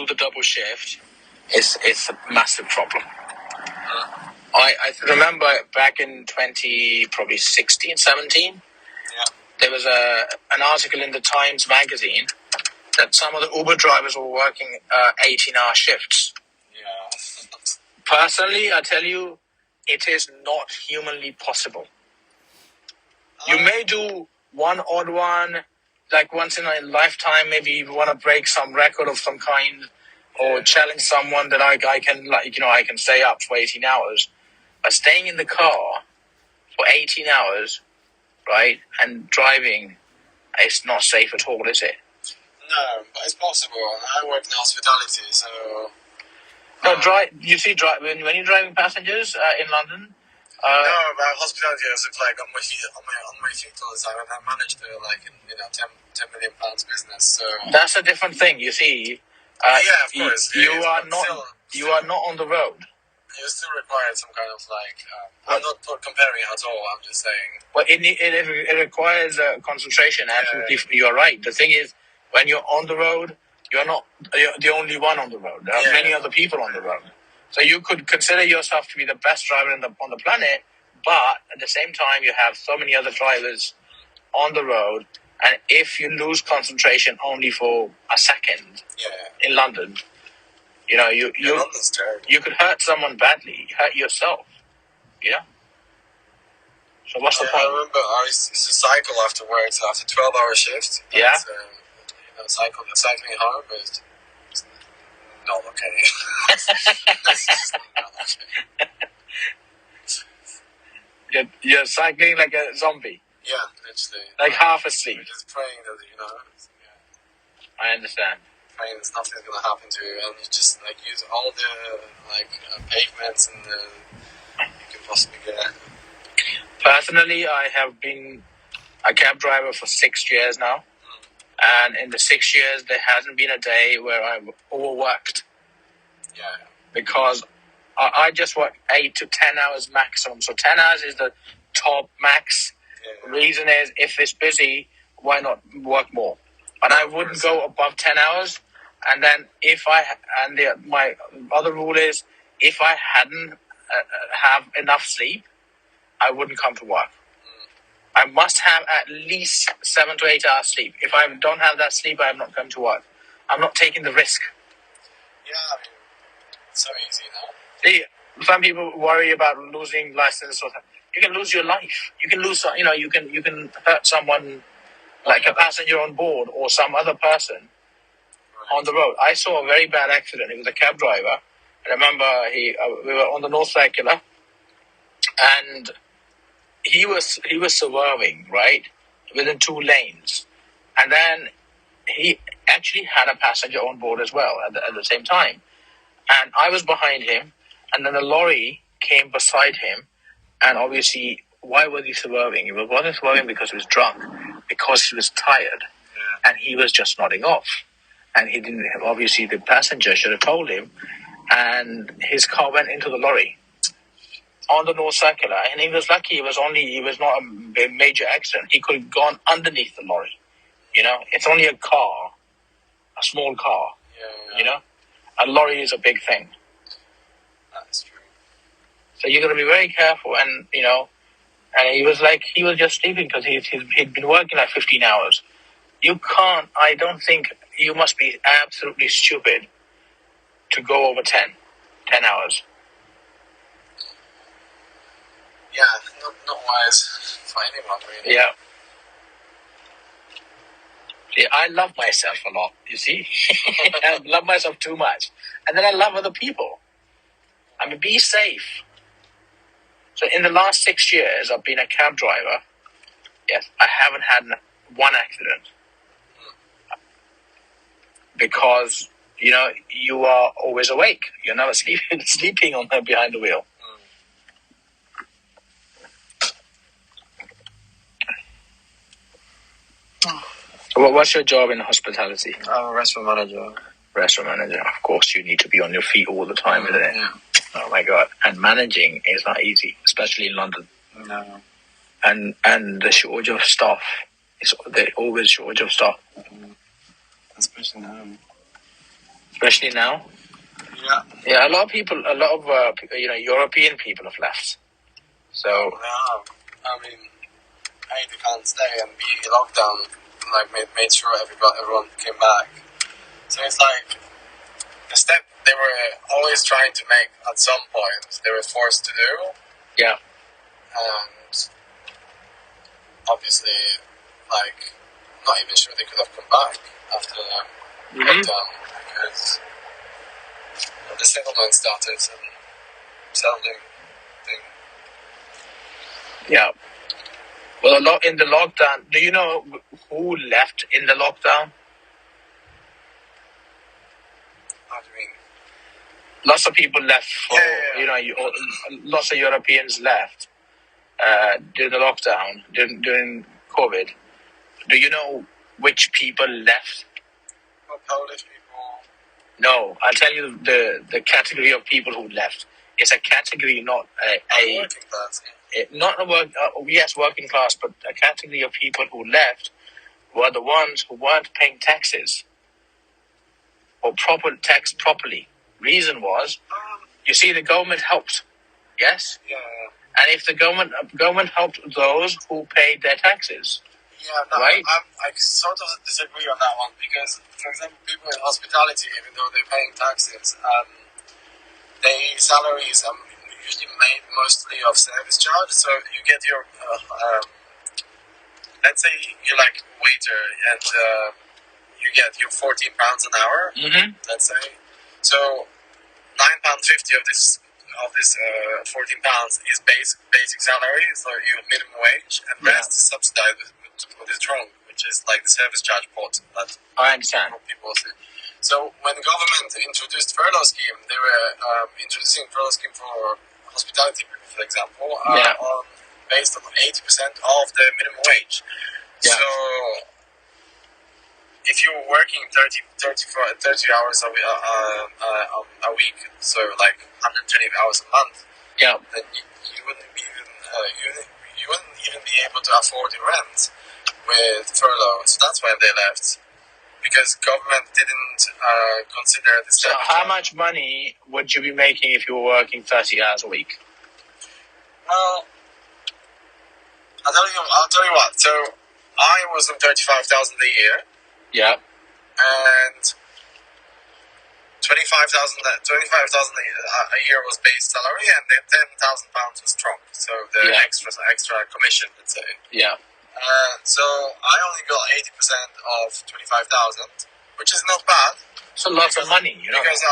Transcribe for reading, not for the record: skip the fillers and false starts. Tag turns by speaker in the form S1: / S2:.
S1: the double shift, it's a massive problem. I remember back in 2016, 17, there was an article in the Times magazine that some of the Uber drivers were working 18-hour shifts. Yeah. Personally, I tell you, it is not humanly possible. You may do one odd one, like once in a lifetime, maybe you want to break some record of some kind, or challenge someone that I can stay up for 18 hours. But staying in the car for 18 hours, right, and driving, it's not safe at all, is it?
S2: No, but it's possible. I work in hospitality, so...
S1: No, when you're driving passengers in London...
S2: no, but hospitality is like on my feet all the time, and I manage to, like, 10 million pounds business, so...
S1: That's a different thing, you see.
S2: Yeah, of course.
S1: You are not on the road.
S2: You still require some kind of, like... I'm not comparing at all, I'm just saying...
S1: Well, it requires concentration, absolutely. You are right. The thing is, when you're on the road, you're the only one on the road. There are many other people on the road. So you could consider yourself to be the best driver on the planet, but at the same time, you have so many other drivers on the road, and if you lose concentration only for a second in London, you could hurt someone badly, hurt yourself. Yeah. So what's the point?
S2: I remember I used to cycle after work, so after 12-hour shift.
S1: Yeah.
S2: Cycling home is not okay. It's not okay.
S1: You're cycling like a zombie.
S2: Yeah, literally.
S1: Like half asleep.
S2: Just praying that
S1: I understand.
S2: Praying that nothing's gonna happen to you, and you just use all the pavements and you can possibly get.
S1: Personally, I have been a cab driver for 6 years now. And in the 6 years, there hasn't been a day where I've overworked.
S2: Yeah.
S1: Because I just work 8 to 10 hours maximum. So 10 hours is the top max. Yeah. Reason is, if it's busy, why not work more? And I wouldn't go above 10 hours. And then my other rule is, if I hadn't have enough sleep, I wouldn't come to work. I must have at least 7 to 8 hours sleep. If I don't have that sleep, I am not coming to work. I'm not taking the risk.
S2: Yeah, I mean, it's so easy now.
S1: See, some people worry about losing license. Or you can lose your life. You can lose, you can hurt someone, like a passenger on board or some other person on the road. I saw a very bad accident. It was a cab driver. I remember we were on the North Circular, and he was swerving, right, within 2 lanes. And then he actually had a passenger on board as well at the same time. And I was behind him, and then a lorry came beside him. And obviously, why was he swerving? He wasn't swerving because he was drunk, because he was tired. Yeah. And he was just nodding off. And he didn't, obviously the passenger should have told him. And his car went into the lorry on the North Circular, and he was lucky. It was not a major accident. He could have gone underneath the lorry. It's only a car, a small car. Yeah. A lorry is a big thing.
S2: That's true.
S1: So you got to be very careful, and and he was just sleeping because he'd been working like 15 hours. You can't. I don't think you must be absolutely stupid to go over 10 hours.
S2: Yeah, not wise for anyone, really.
S1: Yeah. See, I love myself a lot, you see. I love myself too much. And then I love other people. I mean, be safe. So in the last 6 years, I've been a cab driver. Yes, I haven't had one accident. Because, you are always awake. You're never sleeping behind the wheel. What's your job in hospitality?
S2: I'm a restaurant manager.
S1: Restaurant manager. Of course, you need to be on your feet all the time, isn't it?
S2: Yeah.
S1: Oh my God. And managing is not easy, especially in London.
S2: No.
S1: And the shortage of staff. There's always shortage of staff.
S2: Especially now.
S1: especially now.
S2: Yeah.
S1: Yeah, a lot of European people have left. So
S2: Yeah. I mean, A, they can't stay, and B, lockdown like made sure everyone came back. So it's like the step they were always trying to make at some point, they were forced to do.
S1: yeah,
S2: And obviously, like, not even sure they could have come back after lockdown because the settlement started and settling thing.
S1: yeah. Well, a lot in the lockdown. Do you know who left in the lockdown?
S2: How do you mean?
S1: Lots of people left for
S2: Yeah.
S1: lots of Europeans left during the lockdown during COVID. Do you know which people left?
S2: Well, Polish people.
S1: No, I'll tell you the category of people who left. It's a category, not a
S2: Working class.
S1: not a working class, but a category of people who left were the ones who weren't paying taxes or tax properly. Reason was, you see, the government helped, yes,
S2: Yeah.
S1: and if the government helped those who paid their taxes,
S2: Yeah, no,
S1: right?
S2: I sort of disagree on that one because, for example, people in hospitality, even though they're paying taxes, their salaries are usually made mostly of service charge. So you get your, let's say you're like a waiter and you get your £14 an hour.
S1: Mm-hmm.
S2: Let's say, so £9.50 of this £14 is basic salary, so your minimum wage, and
S1: Yeah.
S2: rest is subsidized with this drone, which is like the service charge pot that
S1: I understand.
S2: people see. So when the government introduced furlough scheme, they were introducing furlough scheme for hospitality people, for example, based on 80% of the minimum wage.
S1: Yeah.
S2: So if you're working 30 hours a week, so like 120 hours a month,
S1: Yeah,
S2: then you wouldn't even you wouldn't even be able to afford your rent with furlough. So that's why they left, because government didn't consider the
S1: so how much money would you be making if you were working 30 hours a week?
S2: Well, I'll tell you what. So I was on 35,000 a year,
S1: Yeah,
S2: and 25,000 a year was base salary, and then £10,000 was trunk. So the
S1: Yeah.
S2: extra commission, let's say.
S1: yeah,
S2: So I only got 80% of 25,000, which is not bad.
S1: so lots of money, you know.
S2: Because